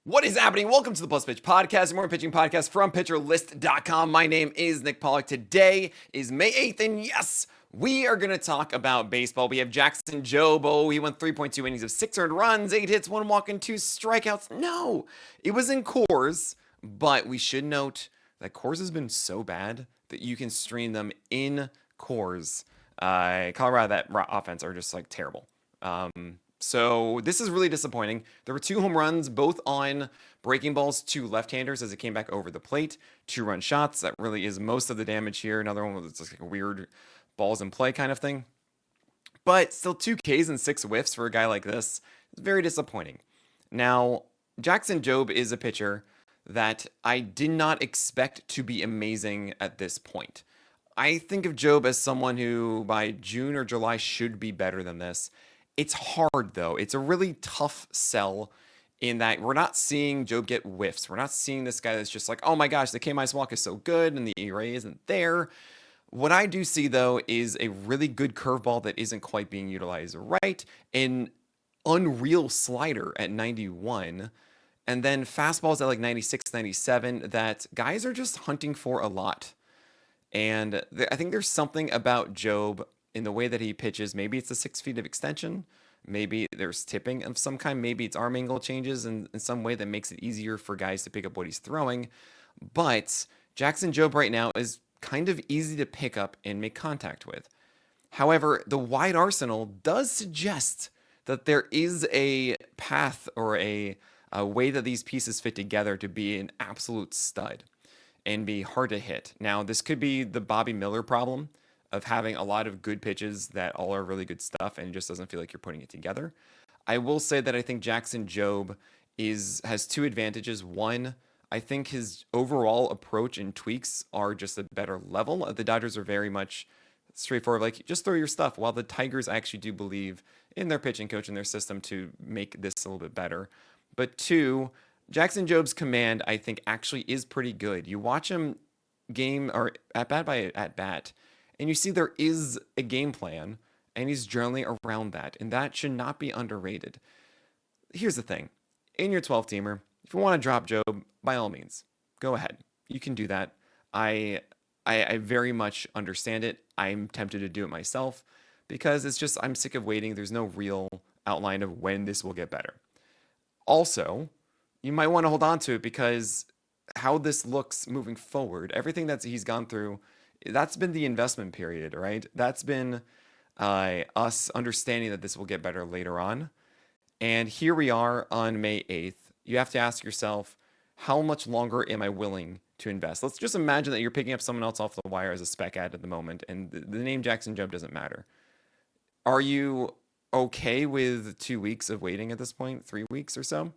What is happening? Welcome to the Plus Pitch Podcast, a more pitching podcast from PitcherList.com. My name is Nick Pollack. Today is May 8th, and yes, we are going to talk about baseball. We have Jackson Jobe. Oh, he went 3.2 innings of 6 earned runs, 8 hits, 1 walk, and 2 strikeouts. No, it was in Coors, but we should note that Coors has been so bad that you can stream them in Coors. Colorado, that offense are just like terrible. So this is really disappointing. There were 2 home runs, both on breaking balls to left-handers as it came back over the plate. 2-run shots. That really is most of the damage here. Another one was just like a weird balls in play kind of thing. But still 2 Ks and 6 whiffs for a guy like this. It's very disappointing. Now, Jackson Jobe is a pitcher that I did not expect to be amazing at this point. I think of Jobe as someone who by June or July should be better than this. It's hard, though. It's a really tough sell in that we're not seeing Jobe get whiffs. We're not seeing this guy that's just like, oh my gosh, the K-minus walk is so good and the ERA isn't there. What I do see, though, is a really good curveball that isn't quite being utilized right, an unreal slider at 91, and then fastballs at like 96, 97 that guys are just hunting for a lot. And I think there's something about Jobe in the way that he pitches. Maybe it's the 6 feet of extension. Maybe there's tipping of some kind. Maybe it's arm angle changes in some way that makes it easier for guys to pick up what he's throwing. But Jackson Jobe right now is kind of easy to pick up and make contact with. However, the wide arsenal does suggest that there is a path or a way that these pieces fit together to be an absolute stud and be hard to hit. Now, this could be the Bobby Miller problem of having a lot of good pitches that all are really good stuff and it just doesn't feel like you're putting it together. I will say that I think Jackson Jobe has 2 advantages. One, I think his overall approach and tweaks are just a better level. The Dodgers are very much straightforward, like just throw your stuff, while the Tigers actually do believe in their pitching coach and their system to make this a little bit better. But 2, Jackson Jobe's command, I think, actually is pretty good. You watch him game or at bat by at bat, and you see there is a game plan, and he's generally around that, and that should not be underrated. Here's the thing. In your 12-teamer, if you want to drop Jobe, by all means, go ahead. You can do that. I very much understand it. I'm tempted to do it myself because it's just I'm sick of waiting. There's no real outline of when this will get better. Also, you might want to hold on to it because how this looks moving forward, everything that he's gone through, that's been the investment period, right? That's been us understanding that this will get better later on. And here we are on May 8th. You have to ask yourself, how much longer am I willing to invest? Let's just imagine that you're picking up someone else off the wire as a spec ad at the moment, and the name Jackson Jobe doesn't matter. Are you okay with 2 weeks of waiting at this point, 3 weeks or so?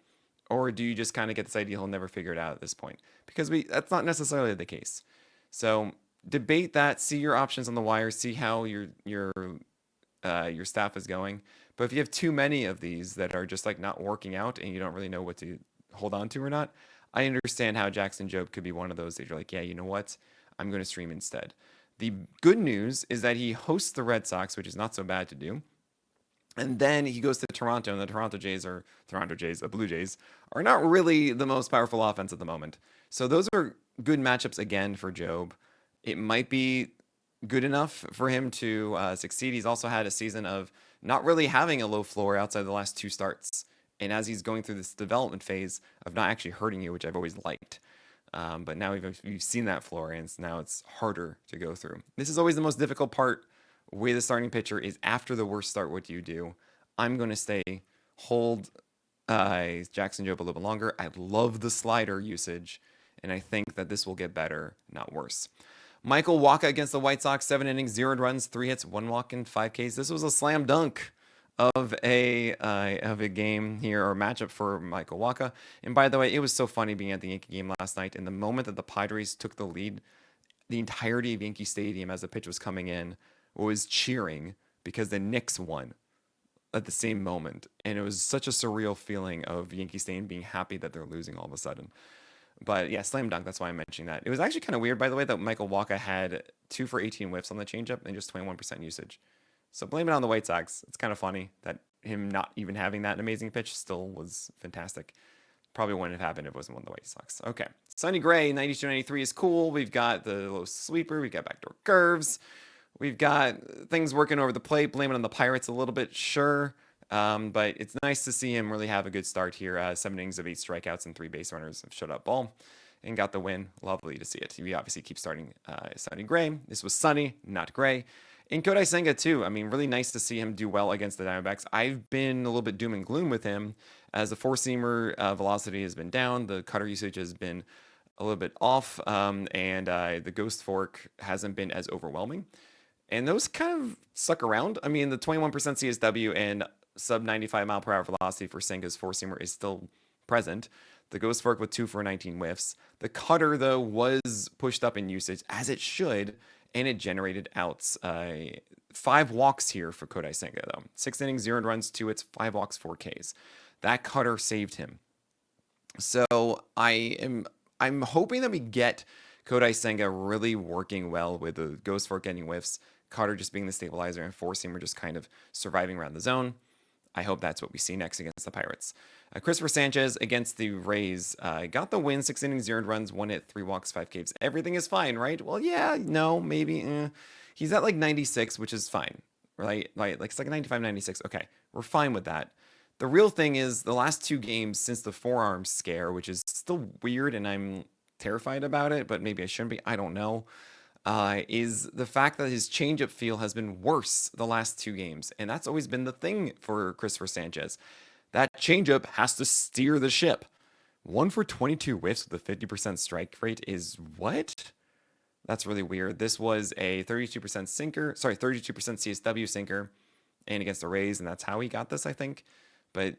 Or do you just kind of get this idea he'll never figure it out at this point? Because that's not necessarily the case. So debate that, see your options on the wire, see how your staff is going. But if you have too many of these that are just like not working out and you don't really know what to hold on to or not, I understand how Jackson Jobe could be one of those that you're like, yeah, you know what? I'm going to stream instead. The good news is that he hosts the Red Sox, which is not so bad to do. And then he goes to Toronto, and the Blue Jays are not really the most powerful offense at the moment. So those are good matchups again for Jobe. It might be good enough for him to succeed. He's also had a season of not really having a low floor outside the last 2 starts. And as he's going through this development phase of not actually hurting you, which I've always liked. But now we've seen that floor, and now it's harder to go through. This is always the most difficult part with a starting pitcher is after the worst start, what do you do? I'm going to hold Jackson Jobe a little bit longer. I love the slider usage, and I think that this will get better, not worse. Michael Wacha against the White Sox, 7 innings, 0 runs, 3 hits, 1 walk, and 5 Ks. This was a slam dunk of a game here, or matchup for Michael Wacha. And by the way, it was so funny being at the Yankee game last night. And the moment that the Padres took the lead, the entirety of Yankee Stadium, as the pitch was coming in, was cheering because the Knicks won at the same moment. And it was such a surreal feeling of Yankee Stadium being happy that they're losing all of a sudden. But yeah, slam dunk. That's why I'm mentioning that. It was actually kind of weird, by the way, that Michael Wacha had 2 for 18 whiffs on the changeup and just 21% usage. So blame it on the White Sox. It's kind of funny that him not even having that amazing pitch still was fantastic. Probably wouldn't have happened if it wasn't one of the White Sox. Okay. Sonny Gray, 92-93 is cool. We've got the low sweeper. We've got backdoor curves. We've got things working over the plate. Blame it on the Pirates a little bit, sure. But it's nice to see him really have a good start here. 7 innings of 8 strikeouts and 3 base runners have shut up ball and got the win. Lovely to see it. We obviously keep starting Sonny Gray. This was Sonny, not Gray. And Kodai Senga, too. I mean, really nice to see him do well against the Diamondbacks. I've been a little bit doom and gloom with him as the four-seamer velocity has been down. The cutter usage has been a little bit off, and the ghost fork hasn't been as overwhelming. And those kind of stuck around. I mean, the 21% CSW and sub 95 mile per hour velocity for Senga's four-seamer is still present. The ghost fork with 2 for 19 whiffs. The cutter, though, was pushed up in usage, as it should, and it generated outs. 5 walks here for Kodai Senga, though. 6 innings, 0 runs, 2 hits, 5 walks, 4 Ks. That cutter saved him. So I'm hoping that we get Kodai Senga really working well with the ghost fork getting whiffs, cutter just being the stabilizer, and four-seamer just kind of surviving around the zone. I hope that's what we see next against the Pirates. Christopher Sanchez against the Rays got the win. 6 innings, 0 runs, 1 hit, 3 walks, 5 Ks. Everything is fine, right? Well, yeah, no, maybe. He's at like 96, which is fine, right? Like it's like 95, 96. Okay, we're fine with that. The real thing is the last 2 games since the forearm scare, which is still weird, and I'm terrified about it, but maybe I shouldn't be. I don't know. Is the fact that his changeup feel has been worse the last 2 games. And that's always been the thing for Christopher Sanchez. That changeup has to steer the ship. 1 for 22 whiffs with a 50% strike rate is what? That's really weird. This was a 32% sinker, 32% CSW sinker, and against the Rays, and that's how he got this, I think. But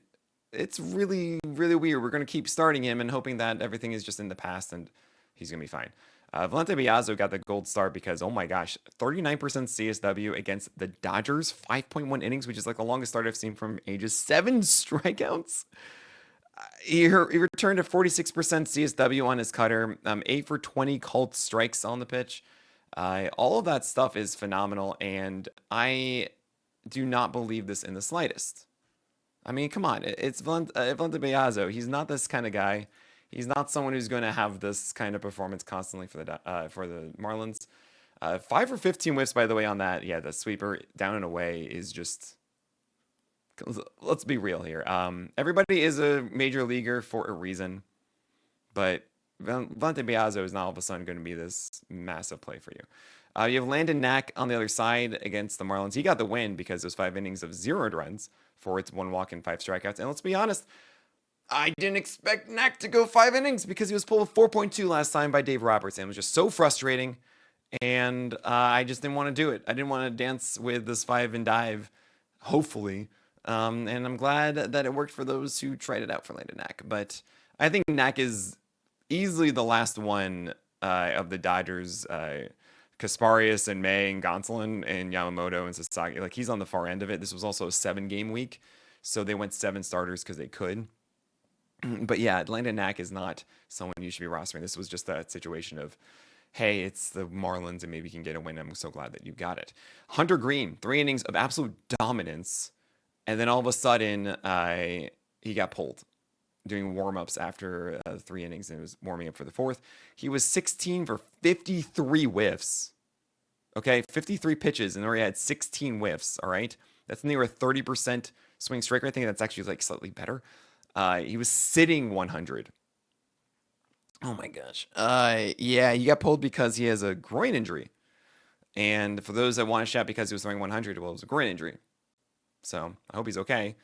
it's really, really weird. We're going to keep starting him and hoping that everything is just in the past and he's going to be fine. Valente Biazzo got the gold star because, oh my gosh, 39% CSW against the Dodgers, 5.1 innings, which is like the longest start I've seen from ages. 7 strikeouts. He returned to 46% CSW on his cutter, 8 for 20 called strikes on the pitch. All of that stuff is phenomenal, and I do not believe this in the slightest. I mean, come on, it's Valente Biazzo. He's not this kind of guy. He's not someone who's going to have this kind of performance constantly for the Marlins. 5 for 15 whiffs, by the way, on that. Yeah, the sweeper down and away is just... Let's be real here. Everybody is a major leaguer for a reason, but Valente Biazzo is not all of a sudden going to be this massive play for you. You have Landon Knack on the other side against the Marlins. He got the win because those 5 innings of 0 runs for its 1 walk and 5 strikeouts. And let's be honest, I didn't expect Knack to go 5 innings because he was pulled with 4.2 last time by Dave Robertson. It was just so frustrating, and I just didn't want to do it. I didn't want to dance with this 5 and dive, hopefully. And I'm glad that it worked for those who tried it out for Landon Knack. But I think Knack is easily the last one of the Dodgers. Kasparias and May and Gonsolin and Yamamoto and Sasaki. Like, he's on the far end of it. This was also a 7-game week, so they went 7 starters because they could. But yeah, Landon Knack is not someone you should be rostering. This was just that situation of, hey, it's the Marlins and maybe you can get a win. I'm so glad that you got it. Hunter Green, 3 innings of absolute dominance. And then all of a sudden, he got pulled doing warm-ups after 3 innings, and it was warming up for the 4th. He was 16 for 53 whiffs. Okay, 53 pitches, and already had 16 whiffs, all right? That's near a 30% swing strike rate. I think that's actually like slightly better. He was sitting 100. Oh my gosh. Yeah, he got pulled because he has a groin injury. And for those that want to shout because he was throwing 100, well, it was a groin injury. So I hope he's okay.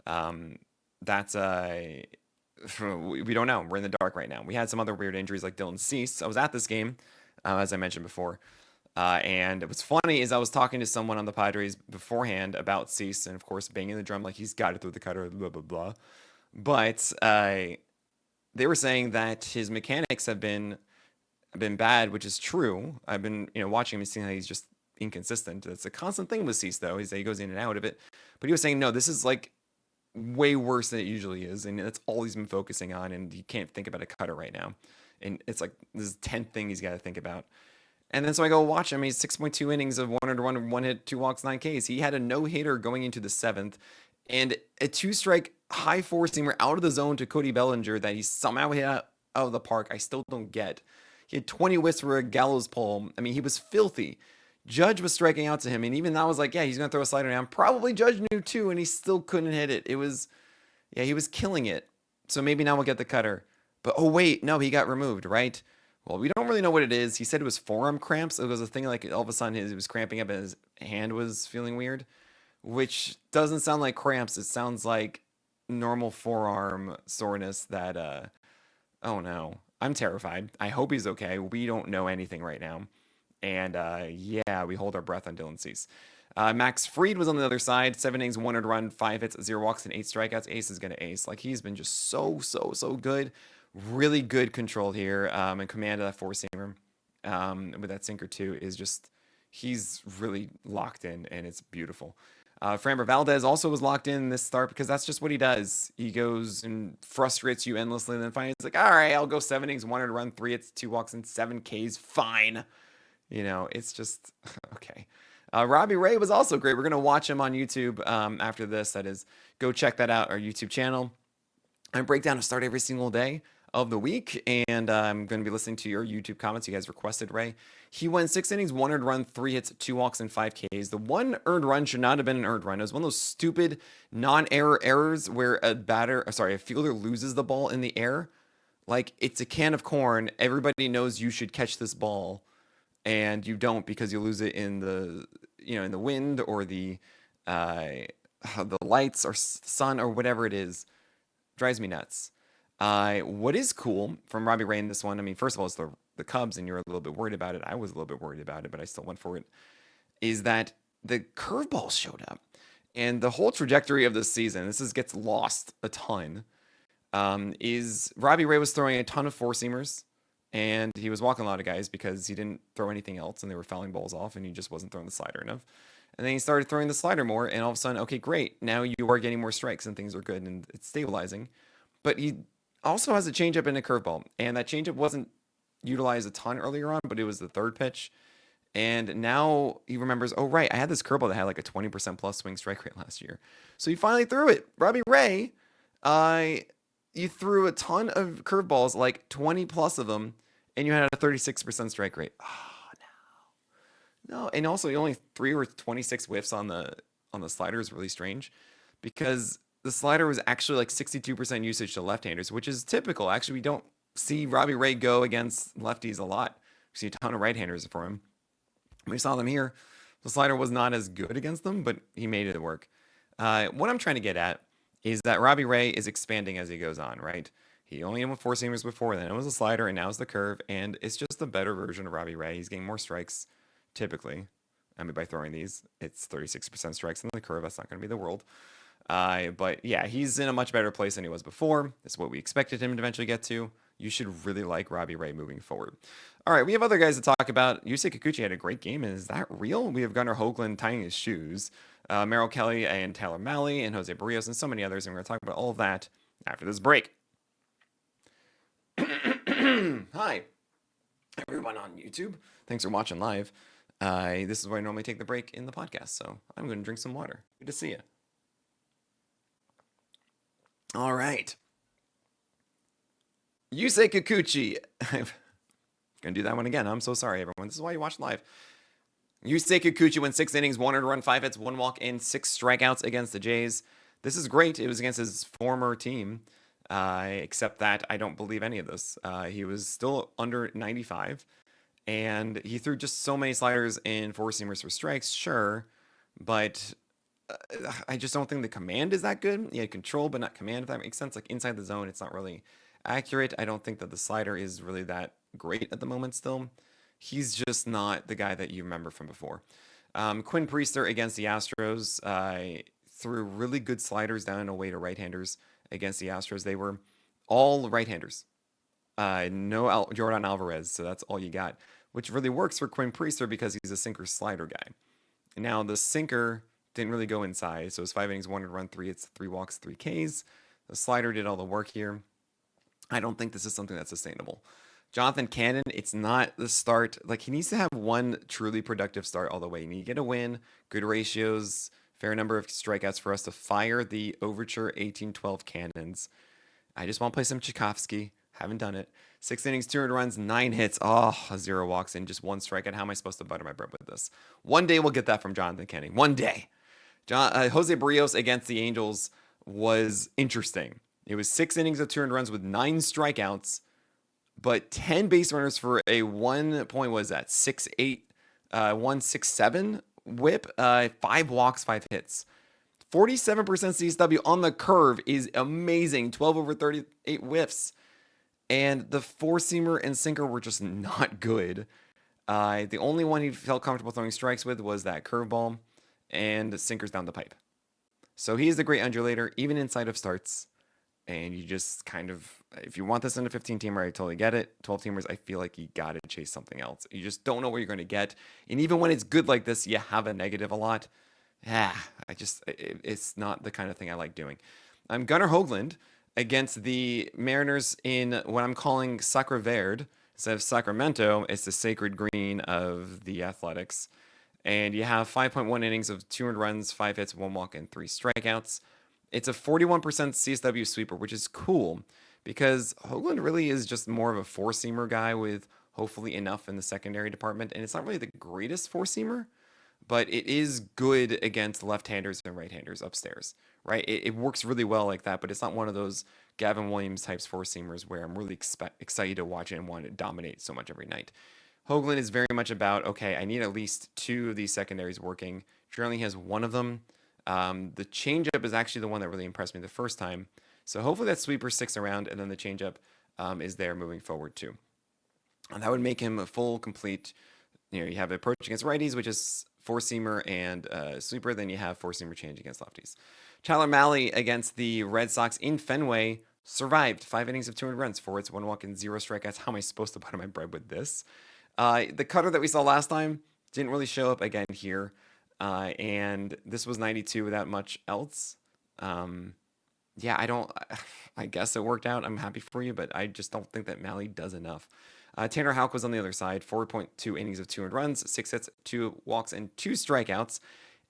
That's we don't know. We're in the dark right now. We had some other weird injuries like Dylan Cease. I was at this game, as I mentioned before. And it was funny is I was talking to someone on the Padres beforehand about Cease, and of course banging the drum like he's got it through the cutter, blah, blah, blah. But they were saying that his mechanics have been bad, which is true. I've been watching him and seeing how he's just inconsistent. That's a constant thing with Cease, though, is that he goes in and out of it. But he was saying, no, this is like way worse than it usually is, and that's all he's been focusing on, and he can't think about a cutter right now. And it's like this is the 10th thing he's got to think about. And then so I go watch him. He's 6.2 innings of 101, 1 hit, 2 walks, 9 Ks. He had a no-hitter going into the 7th, And a two-strike high four-seamer out of the zone to Cody Bellinger that he somehow hit out of the park, I still don't get. He had 20 whiffs for a gallows pole. I mean, he was filthy. Judge was striking out to him, and even that was like, yeah, he's going to throw a slider down. Probably Judge knew too, and he still couldn't hit it. Yeah, he was killing it. So maybe now we'll get the cutter. But oh, wait, no, he got removed, right? Well, we don't really know what it is. He said it was forearm cramps. It was a thing like all of a sudden he was cramping up and his hand was feeling weird, which doesn't sound like cramps. It sounds like normal forearm soreness that, oh no, I'm terrified. I hope he's okay. We don't know anything right now. And yeah, we hold our breath on Dylan Cease. Max Fried was on the other side. 7 innings, 1 earned run, 5 hits, 0 walks, and 8 strikeouts. Ace is going to ace. Like, he's been just so good. Really good control here. And command of that four-seamer with that sinker, too, is just, he's really locked in, and it's beautiful. Framber Valdez also was locked in this start because that's just what he does. He goes and frustrates you endlessly, and then finally it's like, all right, I'll go 7 innings, 1 earned run, 3 hits, 2 walks, and 7 Ks. Fine. You know, it's just, okay. Robbie Ray was also great. We're going to watch him on YouTube after this. That is, go check that out, our YouTube channel. I break down a start every single day of the week, and I'm going to be listening to your YouTube comments. You guys requested Ray. He went 6 innings, 1 earned run, 3 hits, 2 walks, and 5 Ks. The 1 earned run should not have been an earned run. It was one of those stupid non-error errors where a fielder loses the ball in the air. Like, it's a can of corn. Everybody knows you should catch this ball, and you don't because you lose it in the wind or the lights or sun or whatever it is. Drives me nuts. What is cool from Robbie Ray in this one, I mean, first of all, it's the Cubs, and you're a little bit worried about it. I was a little bit worried about it, but I still went for it, is that the curveballs showed up. And the whole trajectory of this season, gets lost a ton, is Robbie Ray was throwing a ton of four-seamers, and he was walking a lot of guys because he didn't throw anything else, and they were fouling balls off, and he just wasn't throwing the slider enough. And then he started throwing the slider more, and all of a sudden, okay, great. Now you are getting more strikes, and things are good, and it's stabilizing. But he also has a changeup and a curveball, and that changeup wasn't utilized a ton earlier on, but it was the third pitch. And now he remembers, oh, right, I had this curveball that had like a 20% plus swing strike rate last year. So he finally threw it. Robbie Ray, you threw a ton of curveballs, like 20 plus of them, and you had a 36% strike rate. Oh, no. And also, you only 3 or 26 whiffs on the slider is really strange because the slider was actually like 62% usage to left-handers, which is typical. Actually, we don't see Robbie Ray go against lefties a lot. We see a ton of right-handers for him. We saw them here. The slider was not as good against them, but he made it work. What I'm trying to get at is that Robbie Ray is expanding as he goes on, right? He only had four-seamers before, then it was a slider, and now it's the curve, and it's just a better version of Robbie Ray. He's getting more strikes, typically. I mean, by throwing these, it's 36% strikes in the curve. That's not going to be the world. But yeah, he's in a much better place than he was before. That's what we expected him to eventually get to. You should really like Robbie Ray moving forward. All right, we have other guys to talk about. Yusei Kikuchi had a great game, and is that real? We have Gunnar Hoagland tying his shoes, Merrill Kelly and Taylor Malley and Jose Barrios and so many others, and we're going to talk about all of that after this break. Hi, everyone on YouTube. Thanks for watching live. This is where I normally take the break in the podcast, so I'm going to drink some water. Good to see you. All right. Yusei Kikuchi. I'm going to do that one again. I'm so sorry, everyone. This is why you watch live. Yusei Kikuchi went 6 innings, 1 earned run, 5 hits, 1 walk, and 6 strikeouts against the Jays. This is great. It was against his former team, except that I don't believe any of this. He was still under 95, and he threw just so many sliders and four-seamers for strikes, sure, but I just don't think the command is that good. He had control, but not command, if that makes sense. Like, inside the zone, it's not really accurate. I don't think that the slider is really that great at the moment still. He's just not the guy that you remember from before. Quinn Priester against the Astros threw really good sliders down and away to right-handers against the Astros. They were all right-handers. No Jordan Alvarez, so that's all you got, which really works for Quinn Priester because he's a sinker-slider guy. Now, the sinker didn't really go inside, so it was 5 innings, 1 run, 3 hits, 3 walks, 3 Ks. The slider did all the work here. I don't think this is something that's sustainable. Jonathan Cannon, it's not the start. Like, he needs to have one truly productive start all the way. You need to get a win, good ratios, Fair number of strikeouts for us to fire the Overture 1812 cannons. I just want to play some Tchaikovsky. Haven't done it. 6 innings, 200 runs, 9 hits. Oh, 0 walks and just 1 strikeout. How am I supposed to butter my bread with this? One day we'll get that from Jonathan Kenning. One day. Jose Barrios against the Angels was interesting. It was 6 innings of 200 runs with 9 strikeouts, but 10 base runners for a 1.67 whip, 5 walks, 5 hits. 47% CSW on the curve is amazing. 12 over 38 whiffs. And the 4-seamer and sinker were just not good. The only one he felt comfortable throwing strikes with was that curveball and the sinkers down the pipe. So he is the great undulator, even inside of starts. And you just kind of, if you want this in a 15-teamer, I totally get it. 12-teamers, I feel like you got to chase something else. You just don't know what you're going to get. And even when it's good like this, you have a negative a lot. It's not the kind of thing I like doing. I'm Gunnar Hoagland against the Mariners in what I'm calling Sacra Verde. Instead of Sacramento, it's the sacred green of the Athletics. And you have 5.1 innings of 200 runs, 5 hits, 1 walk, and 3 strikeouts. It's a 41% CSW sweeper, which is cool because Hoagland really is just more of a 4-seamer guy with hopefully enough in the secondary department. And it's not really the greatest 4-seamer, but it is good against left-handers and right-handers upstairs, right? It works really well like that, but it's not one of those Gavin Williams types 4-seamers where I'm really excited to watch it and want to dominate so much every night. Hoagland is very much about, okay, I need at least 2 of these secondaries working. Currently has 1 of them. The changeup is actually the one that really impressed me the first time. So hopefully that sweeper sticks around, and then the changeup is there moving forward too. And that would make him a full, complete, you have approach against righties, which is 4-seamer and sweeper. Then you have 4-seamer change against lefties. Tyler Mahle against the Red Sox in Fenway survived 5 innings of 200 runs, 4 hits, 1 walk, and 0 strikeouts. How am I supposed to butter my bread with this? The cutter that we saw last time didn't really show up again here. And this was 92 without much else. I guess it worked out. I'm happy for you, but I just don't think that Mahle does enough. Tanner Houck was on the other side, 4.2 innings of 200 runs, 6 hits, 2 walks, and 2 strikeouts.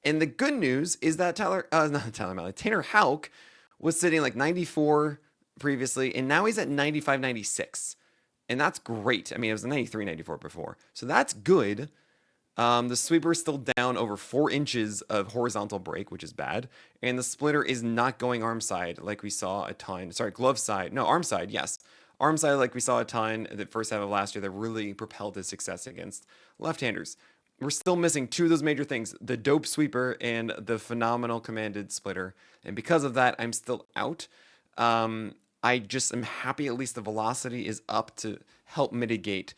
And the good news is that Tanner Houck was sitting like 94 previously, and now he's at 95, 96. And that's great. I mean, it was a 93, 94 before. So that's good. The sweeper is still down over 4 inches of horizontal break, which is bad. And the splitter is not going arm side like we saw a ton. Sorry, glove side. No, arm side, yes. Arm side like we saw a ton the first half of last year that really propelled his success against left-handers. We're still missing 2 of those major things, the dope sweeper and the phenomenal commanded splitter. And because of that, I'm still out. I just am happy at least the velocity is up to help mitigate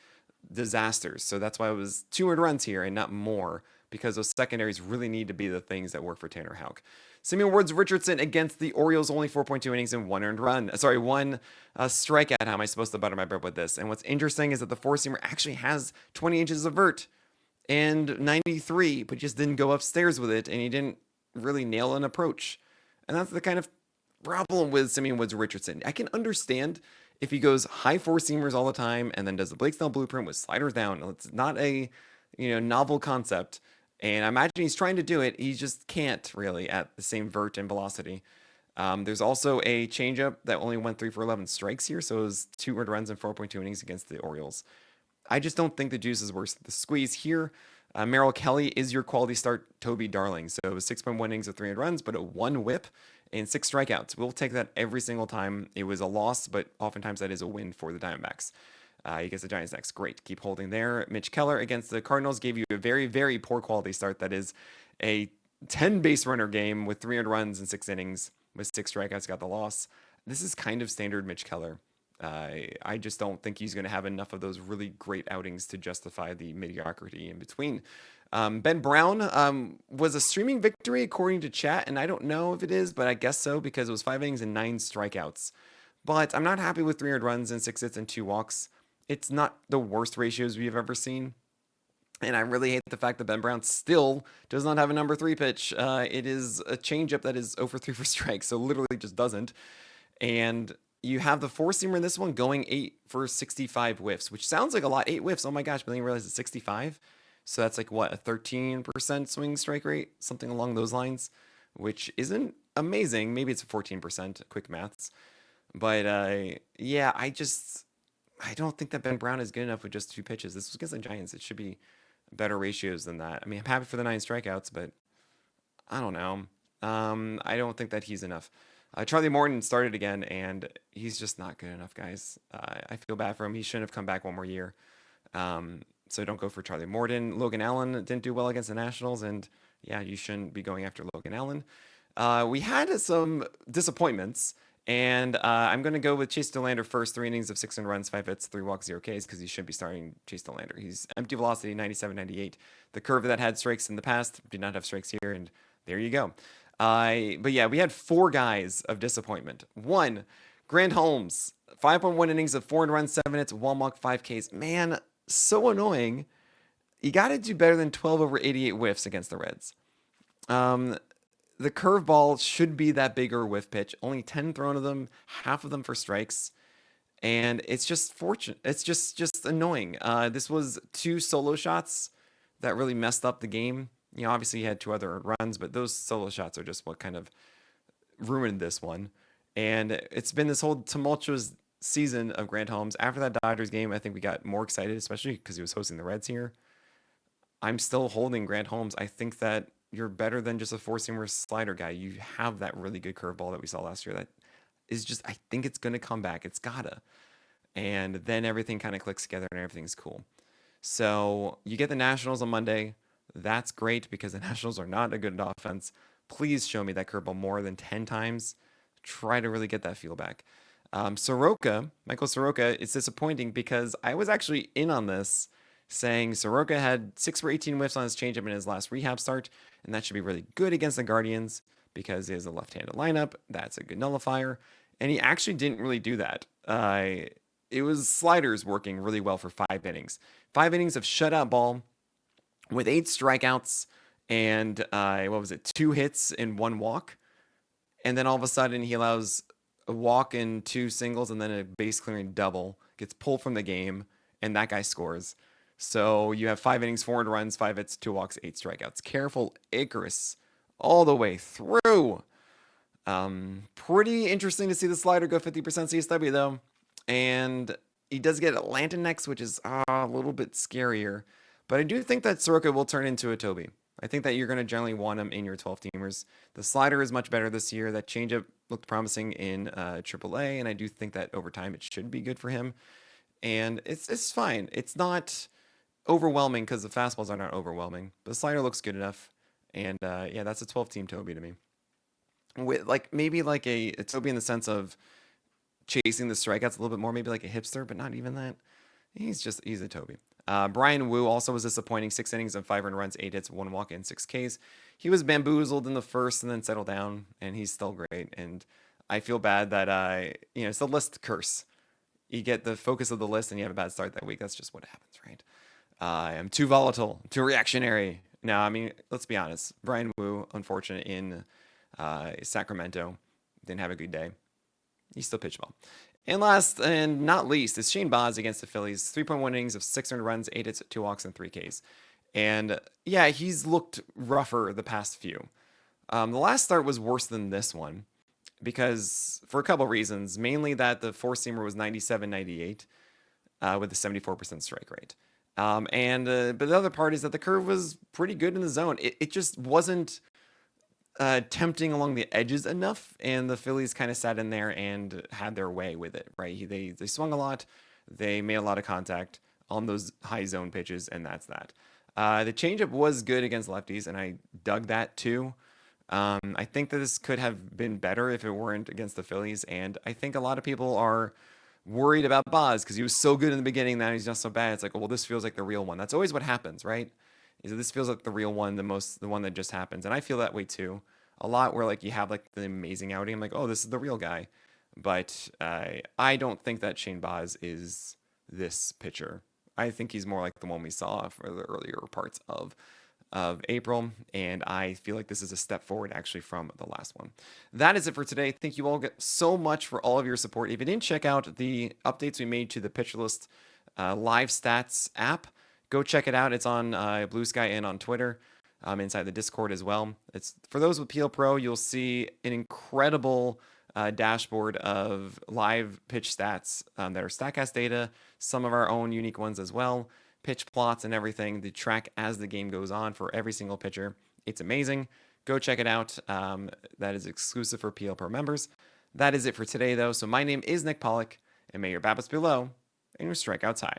disasters. So that's why it was 200 runs here and not more, because those secondaries really need to be the things that work for Tanner Houck. Simeon Woods Richardson against the Orioles, only 4.2 innings and 1 earned run. Sorry, 1 strikeout. How am I supposed to butter my bread with this? And what's interesting is that the 4-seamer actually has 20 inches of vert and 93, but just didn't go upstairs with it, and he didn't really nail an approach. And that's the kind of problem with Simeon Woods Richardson. I can understand if he goes high 4-seamers all the time and then does the Blake Snell blueprint with sliders down. It's not a novel concept. And I imagine he's trying to do it. He just can't really at the same vert and velocity. There's also a changeup that only went 3 for 11 strikes here. So it was 2 earned runs and 4.2 innings against the Orioles. I just don't think the juice is worth the squeeze here. Merrill Kelly is your quality start Toby Darling. So it was 6.1 innings of 300 runs, but a 1 whip and 6 strikeouts. We'll take that every single time. It was a loss, but oftentimes that is a win for the Diamondbacks. He gets the Giants next. Great. Keep holding there. Mitch Keller against the Cardinals gave you a very, very poor quality start. That is a 10 base runner game with 300 runs and 6 innings with 6 strikeouts. Got the loss. This is kind of standard Mitch Keller. I just don't think he's going to have enough of those really great outings to justify the mediocrity in between. Ben Brown was a streaming victory according to chat, and I don't know if it is, but I guess so because it was 5 innings and 9 strikeouts. But I'm not happy with 300 runs and 6 hits and 2 walks. It's not the worst ratios we've ever seen. And I really hate the fact that Ben Brown still does not have a number 3 pitch. It is a changeup that is 0 for 3 for strikes, so literally just doesn't. And you have the 4-seamer in this one going 8 for 65 whiffs, which sounds like a lot. 8 whiffs, oh my gosh, but then you realize it's 65. So that's like what, a 13% swing strike rate, something along those lines, which isn't amazing. Maybe it's a 14%, quick maths. But yeah, I don't think that Ben Brown is good enough with just two pitches. This was against the Giants. It should be better ratios than that. I mean, I'm happy for the 9 strikeouts, but I don't know. I don't think that he's enough. Charlie Morton started again, and he's just not good enough, guys. I feel bad for him. He shouldn't have come back one more year. So don't go for Charlie Morton. Logan Allen didn't do well against the Nationals, and yeah, you shouldn't be going after Logan Allen. We had some disappointments, and I'm going to go with Chase Delander first. 3 innings of 6 runs, 5 hits, 3 walks, 0 Ks, because he should be starting Chase Delander. He's empty velocity, 97, 98. The curve that had strikes in the past did not have strikes here, and there you go. But yeah, we had 4 guys of disappointment. 1, Grant Holmes, 5.1 innings of 4 runs, 7 hits, 1 walk, 5 Ks. Man, so annoying. You got to do better than 12 over 88 whiffs against the Reds. The curveball should be that bigger whiff pitch. Only 10 thrown of them, half of them for strikes. And it's just fortunate. It's just annoying. This was 2 solo shots that really messed up the game. You know, obviously he had 2 other runs, but those solo shots are just what kind of ruined this one. And it's been this whole tumultuous season of Grant Holmes. After that Dodgers game, I think we got more excited, especially because he was hosting the Reds here. I'm still holding Grant Holmes. I think that you're better than just a 4-seamer slider guy. You have that really good curveball that we saw last year that is just, I think it's going to come back. It's gotta. And then everything kind of clicks together and everything's cool. So you get the Nationals on Monday. That's great because the Nationals are not a good offense. Please show me that curveball more than 10 times. Try to really get that feel back. Michael Soroka, it's disappointing because I was actually in on this saying Soroka had 6 for 18 whiffs on his changeup in his last rehab start, and that should be really good against the Guardians because he has a left-handed lineup. That's a good nullifier, and he actually didn't really do that. It was sliders working really well for 5 innings. 5 innings of shutout ball with 8 strikeouts and 2 hits and 1 walk. And then all of a sudden he allows a walk and 2 singles and then a base clearing double, gets pulled from the game, and that guy scores. So you have 5 innings, 4 runs, 5 hits, 2 walks, 8 strikeouts. Careful Icarus all the way through. Pretty interesting to see the slider go 50% CSW though. And he does get Atlanta next, which is a little bit scarier. But I do think that Soroka will turn into a Toby. I think that you're going to generally want him in your 12-teamers. The slider is much better this year. That changeup looked promising in AAA, and I do think that over time it should be good for him. And it's fine. It's not overwhelming because the fastballs are not overwhelming. But the slider looks good enough. And yeah, that's a 12-team Toby to me. With maybe a Toby in the sense of chasing the strikeouts a little bit more, maybe like a hipster, but not even that. He's a Toby. Brian Wu also was disappointing. 6 innings and 5 earned runs, 8 hits, 1 walk, and 6 Ks. He was bamboozled in the first and then settled down, and he's still great. And I feel bad that it's the list curse. You get the focus of the list, and you have a bad start that week. That's just what happens, right? I'm too volatile, too reactionary. No, I mean, let's be honest. Brian Wu, unfortunate in Sacramento, didn't have a good day. He still pitched well. And last and not least is Shane Baz against the Phillies. 3.1 innings of 600 runs, 8 hits, 2 walks, and 3 Ks. And yeah, he's looked rougher the past few. The last start was worse than this one because for a couple reasons. Mainly that the 4-seamer was 97-98 with a 74% strike rate. But the other part is that the curve was pretty good in the zone. It just wasn't tempting along the edges enough, and the Phillies kind of sat in there and had their way with it, right? They swung a lot, they made a lot of contact on those high zone pitches, and that's that. The changeup was good against lefties, and I dug that too. I think that this could have been better if it weren't against the Phillies, and I think a lot of people are worried about Baz because he was so good in the beginning, now he's not so bad. It's like, well, this feels like the real one. That's always what happens, right? Is that this feels like the real one, the one that just happens. And I feel that way too. A lot where you have the amazing outing. I'm like, oh, this is the real guy. But I don't think that Shane Baz is this pitcher. I think he's more like the one we saw for the earlier parts of April. And I feel like this is a step forward actually from the last one. That is it for today. Thank you all so much for all of your support. If you didn't check out the updates we made to the Pitcher List live stats app, Go check it out. It's on Blue Sky and on Twitter, inside the Discord as well. It's for those with PL Pro. You'll see an incredible dashboard of live pitch stats that are Statcast data, some of our own unique ones as well, pitch plots and everything to track as the game goes on for every single pitcher. It's amazing. Go check it out. That is exclusive for PL Pro members. That is it for today, though. So my name is Nick Pollack, and may your BABIPs be low and your strikeouts high.